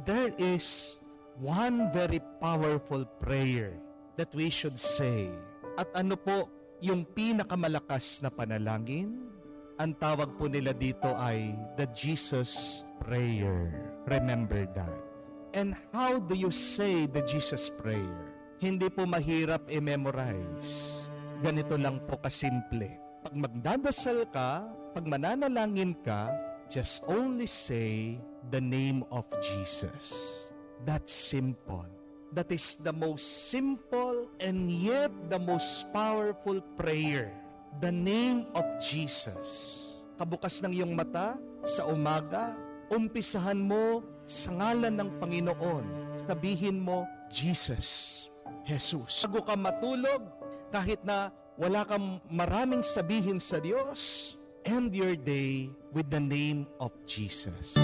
there is one very powerful prayer that we should say. At ano po yung pinakamalakas na panalangin? Ang tawag po nila dito ay the Jesus Prayer. Remember that. And how do you say the Jesus Prayer? Hindi po mahirap i-memorize. Ganito lang po kasimple. Pag magdadasal ka, pag mananalangin ka, just only say the name of Jesus. That's simple. That is the most simple and yet the most powerful prayer. The name of Jesus. Kabukas ng iyong mata sa umaga, umpisahan mo sa ngalan ng Panginoon. Sabihin mo, Jesus, Jesus. Bago ka matulog, kahit na wala kang maraming sabihin sa Diyos, end your day with the name of Jesus.